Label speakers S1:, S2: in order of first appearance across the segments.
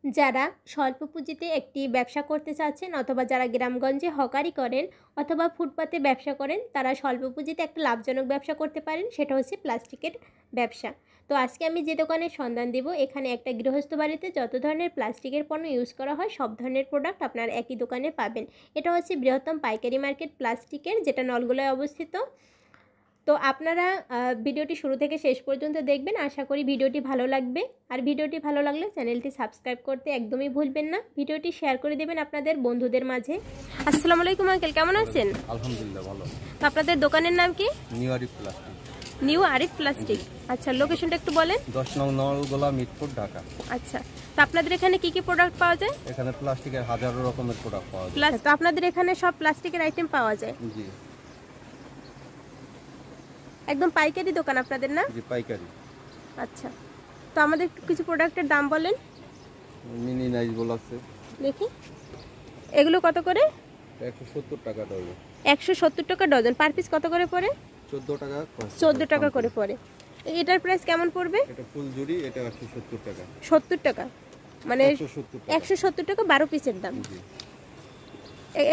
S1: যারা স্বল্প পুঁজিতে একটি ব্যবসা করতে চাচ্ছেন অথবা যারা গ্রামগঞ্জে হকারি করেন অথবা ফুটপাতে ব্যবসা করেন, তারা স্বল্প পুঁজিতে একটা লাভজনক ব্যবসা করতে পারেন, সেটা হচ্ছে প্লাস্টিকের ব্যবসা। তো আজকে আমি যে দোকানের সন্ধান দেব, এখানে একটা গৃহস্থ বাড়িতে যত ধরনের প্লাস্টিকের পণ্য ইউজ করা হয় সব ধরনের প্রোডাক্ট আপনার একই দোকানে পাবেন। এটা হচ্ছে বৃহত্তম পাইকারি মার্কেট প্লাস্টিকের, যেটা নলগোলায় অবস্থিত। তো আপনারা ভিডিওটি শুরু থেকে শেষ পর্যন্ত দেখবেন, আশা করি ভিডিওটি ভালো লাগবে। আর ভিডিওটি ভালো লাগলে চ্যানেলটি সাবস্ক্রাইব করতে একদমই ভুলবেন না। ভিডিওটি শেয়ার করে দেবেন আপনাদের বন্ধুদের মাঝে। আসসালামু আলাইকুম আঙ্কেল, কেমন আছেন?
S2: আলহামদুলিল্লাহ ভালো।
S1: তো আপনাদের দোকানের নাম কি?
S2: New Arif plastic.
S1: New Arif plastic, আচ্ছা। লোকেশনটা একটু বলেন।
S2: 10 নং নলগোলা মিটফোর্ড, ঢাকা।
S1: আচ্ছা, তো আপনাদের এখানে কি কি প্রোডাক্ট পাওয়া যায়?
S2: এখানে প্লাস্টিকের হাজারো রকমের প্রোডাক্ট পাওয়া যায়।
S1: তো আপনাদের এখানে সব প্লাস্টিকের আইটেম পাওয়া যায়?
S2: জি,
S1: একদম পাইকারি দোকান আপনাদের, না?
S2: জি পাইকারি।
S1: আচ্ছা, তো আমাদের কিছু প্রোডাক্টের দাম বলেন।
S2: মিনি নাইস বল আছে,
S1: দেখি এগুলো কত করে?
S2: 170 টাকা ডজন।
S1: 170 টাকা ডজন। পার পিস কত করে পড়ে?
S2: 14 টাকা।
S1: 14 টাকা করে পড়ে। এটার প্রাইস কেমন পড়বে?
S2: এটা ফুল জুড়ি, এটা 170 টাকা।
S1: 70 টাকা, মানে
S2: 170
S1: টাকা 12 পিসের দাম।
S2: জি।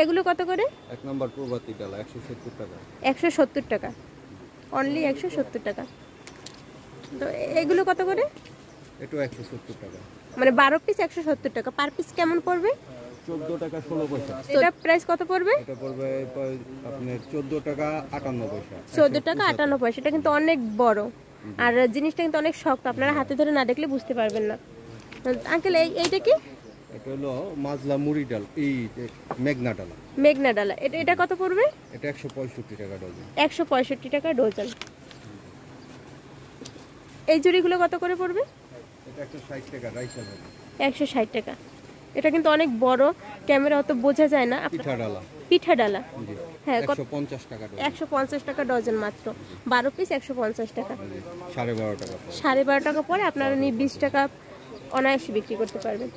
S1: এগুলো কত করে?
S2: এক নাম্বার প্রভাতী ডালা 170 টাকা।
S1: 170 টাকা, অনলি 170 টাকা। তো এগুলো কত করে?
S2: এটা 170 টাকা,
S1: মানে 12 পিস 170 টাকা। পার পিস কেমন পড়বে?
S2: 14 টাকা 16 পয়সা।
S1: এটা প্রাইস কত পড়বে?
S2: এটা পড়বে আপনার 14 টাকা 58 পয়সা।
S1: 14 টাকা 58 পয়সা। এটা কিন্তু অনেক বড়, আর জিনিসটা কিন্তু অনেক শক্ত, আপনারা হাতে ধরে না দেখলে বুঝতে পারবেন না। আঙ্কেল এইটা কি?
S2: এটা হলো মাজলা মুড়ি ডাল, এই মেঘনা ডালা।
S1: মেঘনা ডালা, এটা কত পড়বে?
S2: এটা 165 টাকা ডজন।
S1: 165 টাকা ডজন। এই জুড়িগুলো কত করে পড়বে?
S2: এটা 160 টাকা রাইসা হবে।
S1: 160 টাকা। এটা কিন্তু অনেক বড়, ক্যামেরা অত বোঝা যায় না।
S2: পিঠা ডালা।
S1: পিঠা ডালা,
S2: জি।
S1: হ্যাঁ,
S2: 150 টাকা ডজন।
S1: 150 টাকা ডজন মাত্র। 12 পিস 150 টাকা।
S2: 12.5 টাকা।
S1: 12.5 টাকা পরে আপনারা 20 টাকা অনায়াসে বিক্রি করতে পারবেন।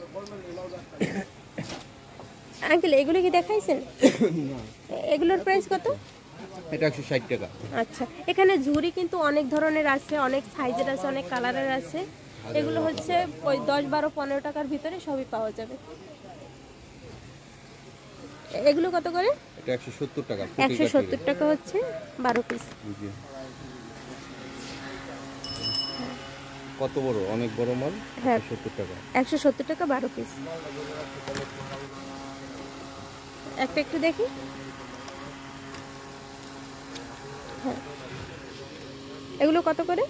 S1: আঙ্কেল এগুলো কি দেখাইছেন? এগুলোর প্রাইস কত?
S2: এটা 160 টাকা।
S1: আচ্ছা, এখানে ঝুড়ি কিন্তু অনেক ধরনের আছে, অনেক সাইজের আছে, অনেক কালারের আছে। এগুলো হচ্ছে ওই 10, 12, 15 টাকার ভিতরে সবই পাওয়া যাবে। এগুলো কত করে?
S2: এটা 170 টাকা।
S1: 170 টাকা হচ্ছে 12 পিস।
S2: জি। কত বড়? অনেক বড় মাল।
S1: হ্যাঁ,
S2: 170 টাকা।
S1: 170 টাকা 12 পিস। একটা একটু দেখি। হ্যাঁ, এগুলো কত করে?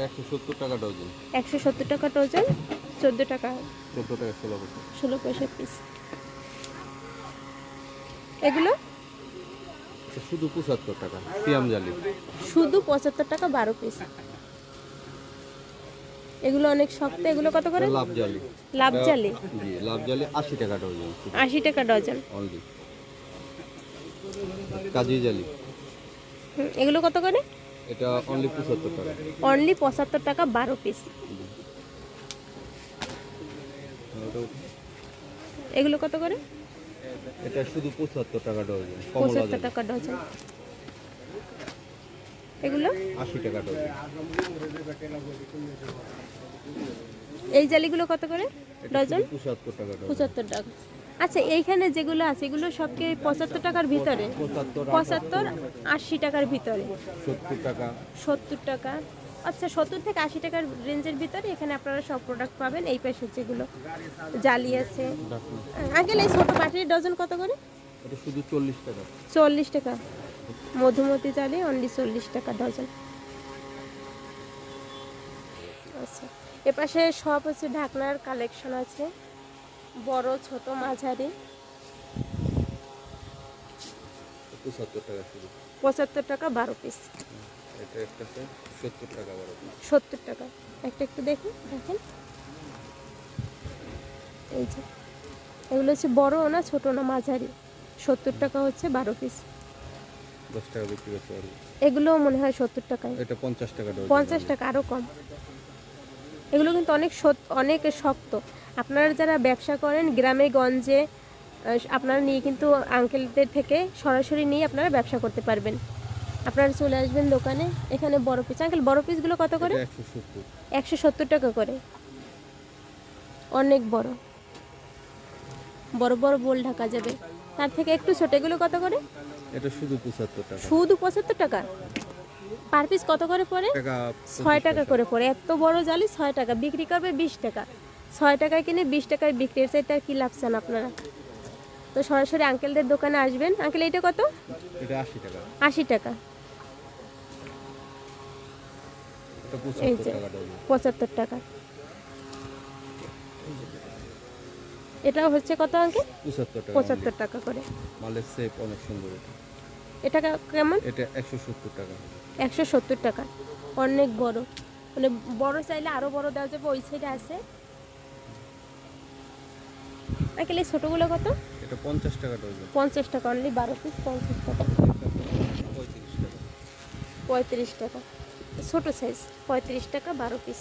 S2: 170 টাকা ডজন।
S1: 170 টাকা ডজন, 14 টাকা
S2: 14 টাকা 16 পয়সা।
S1: 16 পয়সা পিস। এগুলো
S2: এটা শুধু 75 টাকা। সিয়াম জালি
S1: শুধু 75 টাকা 12 পিস। এগুলো অনেক শক্ত। এগুলো কত করে?
S2: লাভ জালি।
S1: লাভ জালি,
S2: জি, লাভ জালি 80 টাকা ডজন।
S1: 80 টাকা ডজন।
S2: অনলি। কাজি জালি।
S1: এগুলো কত করে?
S2: এটা অনলি 75 টাকা।
S1: অনলি 75 টাকা 12 পিস। এগুলো কত করে?
S2: এটা শুধু 75 টাকা ডজন।
S1: 75 টাকা ডজন। এগুলো
S2: 80 টাকা ডজন।
S1: এই জালিগুলো কত করে ডজন?
S2: 75 টাকা ডজন।
S1: 75 টাকা। আচ্ছা, এইখানে যেগুলো আছে এগুলো সব কি 75 টাকার ভিতরে? 75, 80 টাকার ভিতরে।
S2: 70 টাকা।
S1: 70 টাকা। আচ্ছা, 70 থেকে 80 টাকার রেঞ্জের ভিতরে এখানে আপনারা সব প্রোডাক্ট পাবেন। এই পাশে যেগুলো জালি আছে। আঙ্কেল এই ছোট বাটির ডজন কত করে?
S2: এটা শুধু 40 টাকা।
S1: 40 টাকা। মধুমতি জালি অনলি 40 টাকা ডজন। আচ্ছা, এপাশে সব হচ্ছে ঢাকনার কালেকশন আছে, বড় ছোট মাঝারি।
S2: 75 টাকা শুধু।
S1: 75 টাকা 12 পিস।
S2: এটা একটা 70 টাকা 12 পিস।
S1: 70 টাকা। একটা একটু দেখুন, দেখেন এই যে এগুলো হচ্ছে বড় না ছোট না মাঝারি। 70 টাকা হচ্ছে 12 পিস।
S2: 10 টাকা বিক্রি করতে পারবো।
S1: এগুলো মনে হয় 70 টাকায়।
S2: এটা 50 টাকা ডজন।
S1: 50 টাকা, আরো কম। এগুলো কিন্তু অনেক শক্ত। আপনারা যারা ব্যবসা করেন গ্রামে গঞ্জে, আপনারা নিয়ে কিন্তু আঙ্কেলদের থেকে সরাসরি নিয়ে আপনারা ব্যবসা করতে পারবেন। আপনারা চলে আসবেন দোকানে। এখানে বড় পিস। আঙ্কেল বড় পিসগুলো কত করে?
S2: 170।
S1: 170 টাকা করে, অনেক বড়। বড় বড় বোল ঢাকা যাবে। তার থেকে একটু ছোট, এগুলো কত করে?
S2: এটা শুধু 75 টাকা।
S1: শুধু 75 টাকা। পার পিস কত করে পড়ে?
S2: টাকা
S1: 6 টাকা করে পড়ে। এত বড় জালি 6 টাকা, বিক্রি করবে 20 টাকা। 6 টাকায় কিনে 20 টাকায় বিক্রি, এর চাইতে আর কি লাভ চান আপনারা? তো সরাসরি আঙ্কেলদের দোকানে আসবেন। আঙ্কেল এটা কত?
S2: এটা 80 টাকা।
S1: 80 টাকা।
S2: এটা
S1: এই
S2: 75
S1: যে
S2: টাকা ডজন।
S1: 75 টাকা। এটা হচ্ছে কত আঙ্কেল?
S2: 75 টাকা।
S1: 75 টাকা করে।
S2: মালের শেপ অনেক সুন্দর এটা।
S1: এটা কেমন?
S2: এটা 170 টাকা।
S1: 170 টাকা। অনেক বড়, মানে বড় চাইলে আরো বড় দেওয়া যাবে, ওই সাইডে আছে। আঙ্কেল এই ছোটগুলো কত?
S2: এটা 50 টাকা ডজন।
S1: 50 টাকা অনলি, 12 পিস 50 টাকা।
S2: 35 টাকা।
S1: 35 টাকা ছোট সাইজ, 35 টাকা 12 পিস।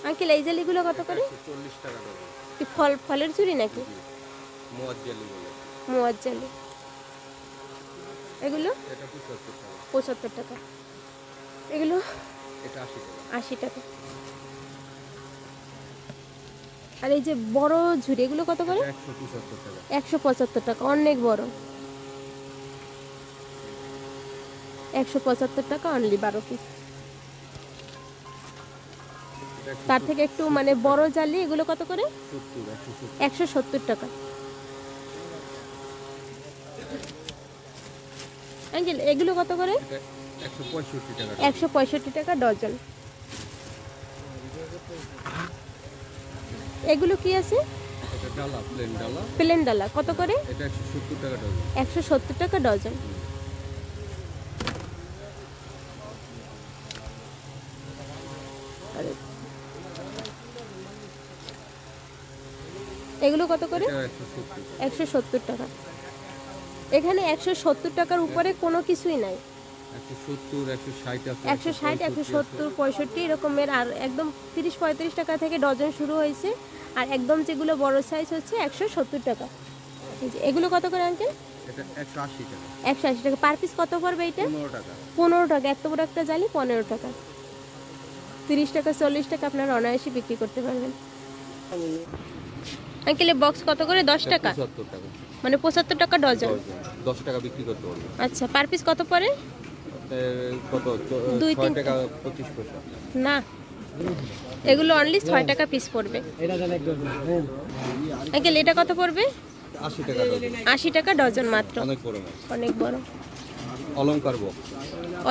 S1: আঙ্কেল এই জালিগুলো কত করে?
S2: 40 টাকা ডজন।
S1: কি ফলের চুড়ি নাকি?
S2: মোয়াজ্জেলি বলে।
S1: মোয়াজ জালি। এগুলো
S2: এটা 75 টাকা।
S1: 75 টাকা। এগুলো
S2: এটা 80 টাকা।
S1: 80 টাকা। আর এই যে বড় ঝুড়ি, এগুলো কত করে?
S2: 175 টাকা।
S1: 175 টাকা। অনেক বড়। 175 টাকা অনলি, 12 পিস। তার থেকে একটু মানে বড় জালি, এগুলো কত করে? 170 টাকা। আঙ্কেল এগুলো কত করে?
S2: 165 টাকা।
S1: 165 টাকা ডজন। এগুলো কি আছে?
S2: এটা ডালা, প্লেন ডালা।
S1: প্লেন ডালা কত করে?
S2: এটা 170 টাকা ডজন।
S1: 170 টাকা ডজন। এগুলো কত করে?
S2: এটা 170।
S1: 170 টাকা। এখানে 170 টাকার উপরে কোনো কিছুই নাই।
S2: 170, 160 আছে।
S1: 160, 170, 65 এরকমের। আর একদম 30-35 টাকা থেকে ডজন শুরু হয়েছে। আর একদম যেগুলো বড় সাইজ হচ্ছে 170 টাকা। এই যে এগুলো কত করে আঙ্কেল?
S2: এটা 180 টাকা।
S1: 180 টাকা। পার পিস কত পড়বে এটা?
S2: 15 টাকা।
S1: 15 টাকা। এত বড় একটা জালি 15 টাকা। 30 টাকা 40 টাকা আপনারা অনায়াসে বিক্রি করতে পারবেন। আঙ্কেল এই বক্স কত করে? 10 টাকা।
S2: 75 টাকা।
S1: মানে 75 টাকা ডজন।
S2: 10 টাকা বিক্রি করতে পারবে।
S1: আচ্ছা, পার পিস কত পড়ে?
S2: কত?
S1: 2-3
S2: 6 টাকা 25 পয়সা।
S1: না, এগুলো অনলি 6 টাকা পিস পড়বে। আঙ্কেল এটা কত পড়বে?
S2: 80 টাকা ডজন।
S1: 80 টাকা ডজন মাত্র।
S2: অনেক বড় মাছ।
S1: অনেক বড়।
S2: অলংকার বক্স।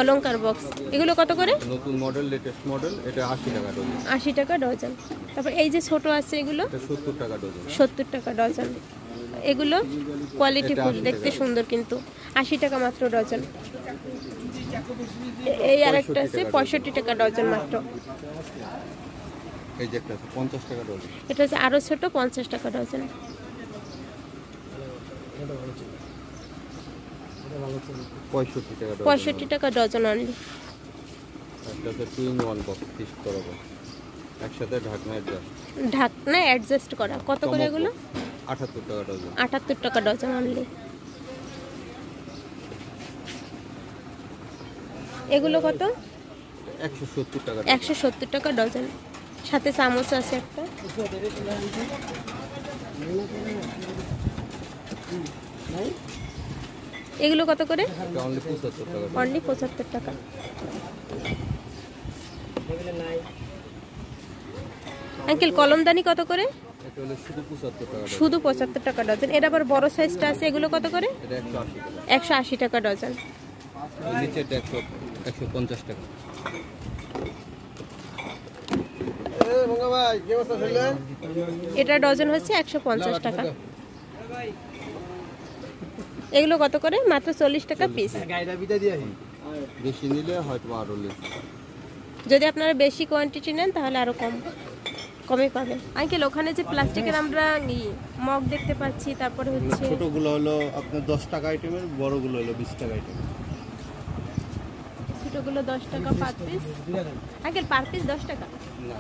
S1: অলংকার বক্স এগুলো কত করে?
S2: নতুন মডেল, লেটেস্ট মডেল। এটা 80 টাকা ডজন।
S1: 80 টাকা ডজন। তারপর এই যে ছোট আছে এগুলো
S2: এটা 70 টাকা ডজন।
S1: 70 টাকা ডজন। এগুলো কোয়ালিটি
S2: এটা
S1: ফুল,
S2: 80
S1: দেখতে
S2: টাকা।
S1: সুন্দর, কিন্তু 80 টাকা মাত্র ডজন। এই আরেকটা আছে 65 টাকা ডজন মাত্র।
S2: এই যে একটা আছে 50 টাকা ডজন।
S1: এটা হচ্ছে আরো ছোট, 50 টাকা ডজন।
S2: 65 টাকা ডজন।
S1: 65 টাকা ডজন অনলি।
S2: একটা আছে 2 in 1 বক্স, পিস করা বক্স। একসাথে ঢাকনা অ্যাডজাস্ট।
S1: ঢাকনা অ্যাডজাস্ট করা। কত করে এগুলো?
S2: 78 টাকা ডজন।
S1: 78 টাকা ডজন অনলি। এগুলো কত?
S2: 170 টাকা।
S1: 170 টাকা ডজন। সাথে চামচ আছে একটা। এগুলো কত করে?
S2: এটা অনলি 75 টাকা।
S1: অনলি 75 টাকা। আঙ্কেল কলমদানি কত করে?
S2: এটা হলো শুধু 75 টাকা।
S1: শুধু 75 টাকা ডজন। এর আবার বড় সাইজটা আছে, এগুলো কত করে?
S2: এটা 180 টাকা।
S1: 180 টাকা ডজন।
S2: এই নিচেটা 150 টাকা।
S1: এটা ডজন হচ্ছে 150 টাকা। এগুলো কত করে? মাত্র 40 টাকা পিস।
S2: বেশি নিলে হয়তো আরো লেস।
S1: যদি আপনারা বেশি কোয়ান্টিটি নেন তাহলে আরো কমে পাবেন। আঙ্কেল ওখানে যে প্লাস্টিকের আমরা মগ দেখতে পাচ্ছি, তারপরে হচ্ছে
S2: ছোটগুলো হলো আপনার 10 টাকা আইটেমের, বড়গুলো হলো 20 টাকা আইটেম।
S1: ছোটগুলো 10 টাকা per piece. Uncle per piece 10 টাকা?
S2: না,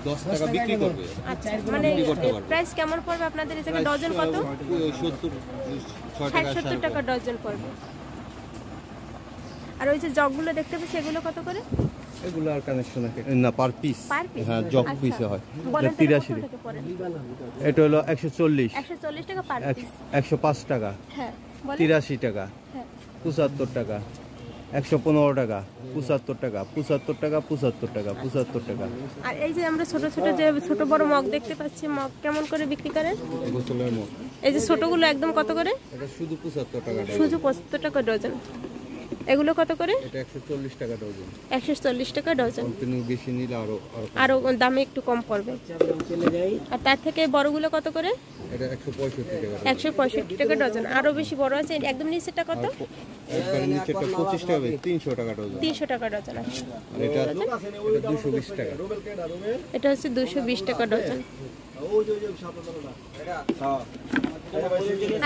S2: 10 টাকা বিক্রি করবে।
S1: আচ্ছা, মানে
S2: বিক্রি করতে পারবে।
S1: প্রাইস কেমন পড়বে আপনাদের এই জায়গায়? ডজন কত?
S2: 70, 6 টাকা
S1: 60-70 টাকা ডজন পড়বে। আর ওই যে জগগুলো দেখতে পাচ্ছি, এগুলো কত করে?
S2: এগুলো আর কানেকশন না, পার পিস।
S1: Per piece?
S2: হ্যাঁ, জগ
S1: আচ্ছা।
S2: পিসে হয়।
S1: বলেন তাহলে
S2: 83
S1: কত টাকা পড়ে?
S2: এটা হলো 140,
S1: 140 টাকা পার পিস।
S2: 105 টাকা,
S1: হ্যাঁ বলেন।
S2: 83 টাকা,
S1: হ্যাঁ
S2: 75 টাকা, 115 টাকা, 75 টাকা, 75 টাকা, 75 টাকা, 75 টাকা।
S1: আর এই যে আমরা ছোট ছোট যে ছোট বড় মগ দেখতে পাচ্ছি, মগ কেমন করে বিক্রি করেন?
S2: গোসলের মগ
S1: এই যে ছোটগুলো একদম কত করে?
S2: এটা শুধু 75 টাকা ডজন।
S1: শুধু 75 টাকা ডজন। এগুলো কত করে?
S2: এটা 140 টাকা ডজন।
S1: 140 টাকা ডজন।
S2: কন্টিনিউ বেশি নিলে আরো
S1: আরো দামে একটু কম পড়বে। আর তার থেকে বড়গুলো কত করে?
S2: এটা 165 টাকা।
S1: 165 টাকা ডজন। আরো বেশি বড় আছে, একদম নিচেরটা কত?
S2: একবারে নিচেরটা 25 টাকা, 300 টাকা ডজন।
S1: 300 টাকা ডজন আছে।
S2: আর এটা 220 টাকা।
S1: এটা হচ্ছে 220 টাকা ডজন।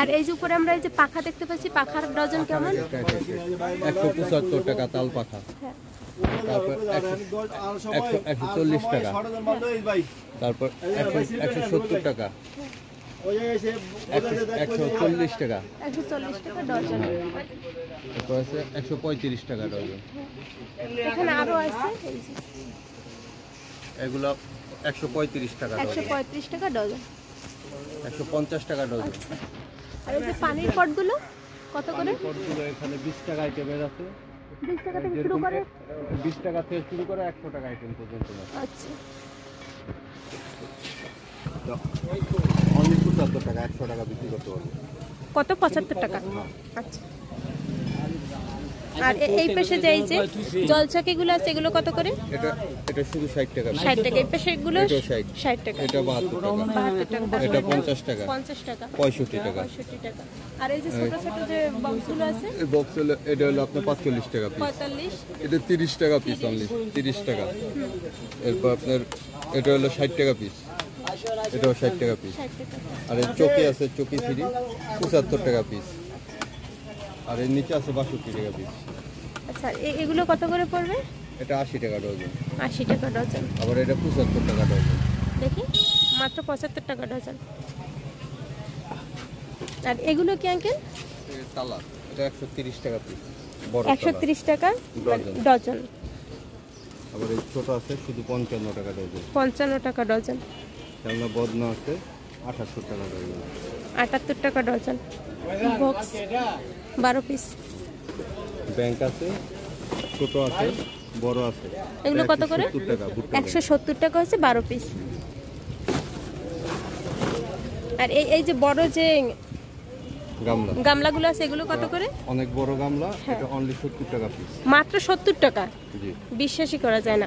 S1: আর এই যে উপরে আমরা এই যে পাখা দেখতে পাচ্ছি, পাখার ডজন কেমন?
S2: 175 টাকা তাল পাখা।
S1: হ্যাঁ।
S2: তারপর 140 টাকা। তারপর 170 টাকা, 140 টাকা।
S1: 140 টাকা ডজন।
S2: তারপর আছে 135 টাকা ডজন।
S1: এখানে আরো আছে, এই যে
S2: এগুলো 135 টাকা ডজন,
S1: 135 টাকা ডজন।
S2: 150 টাকা ডজন।
S1: আর এই যে পানির পটগুলো কত করে?
S2: পটগুলো এখানে 20 টাকা আইটেমের আছে।
S1: 20 টাকা থেকে শুরু করে?
S2: 20 টাকা থেকে শুরু করে 100 টাকা আইটেম পর্যন্ত আছে।
S1: আচ্ছা।
S2: অনলি 75 টাকা, 100 টাকা বিক্রি করতে পারবো।
S1: কত? 75 টাকা। আচ্ছা। আর এই পাশে যে এই যে জলছাকিগুলো আছে, এগুলো কত করে?
S2: এটা এটা শুধু 60 টাকা।
S1: 60 টাকা। এই পাশে এগুলো
S2: এটাও
S1: 60 টাকা।
S2: এটা 72 টাকা।
S1: 72 টাকা।
S2: এটা 50 টাকা,
S1: 50 টাকা,
S2: 65 টাকা।
S1: 65 টাকা। আর এই যে ছোট ছোট যে বক্সগুলো আছে,
S2: এই বক্স হলো, এটা হলো আপনার 45 টাকা পিস।
S1: 45।
S2: এটা 30 টাকা পিস, অনলি 30 টাকা। এরপর আপনার এটা হলো 60 টাকা পিস, এটাও 60 টাকা পিস।
S1: 60 টাকা।
S2: আর এই চকি আছে, চকি ফ্রি, 75 টাকা পিস। আর এর নিচে আছে 62 টাকা পিস।
S1: আচ্ছা, এগুলো কত করে পড়বে?
S2: এটা 80 টাকা ডজন।
S1: 80 টাকা ডজন।
S2: আবার এটা 75 টাকা ডজন।
S1: দেখি, মাত্র 75 টাকা ডজন। আর এগুলো কি আঙ্কেল?
S2: তালা, এটা 130 টাকা পিস, বড় তালা।
S1: 130 টাকা
S2: ডজন।
S1: ডজন।
S2: আবার এই ছোট আছে শুধু 55 টাকা ডজন।
S1: 55 টাকা ডজন।
S2: খেলনা বদনা আছে 78 টাকা ডজন।
S1: 78 টাকা ডজন। Box 12 piece.
S2: ব্যাংক আছে, ছোট আছে, বড় আছে।
S1: এগুলো কত করে?
S2: 170 টাকা। ভুট্টা ব্যাংক।
S1: 170 টাকা হচ্ছে 12 পিস। আর এই যে বড় যে
S2: গামলা,
S1: গামলাগুলো আছে, এগুলো কত করে?
S2: অনেক বড় গামলা, এটা অনলি 70 টাকা পিস।
S1: মাত্র 70 টাকা।
S2: জি।
S1: বিশ্বাসই করা যায় না।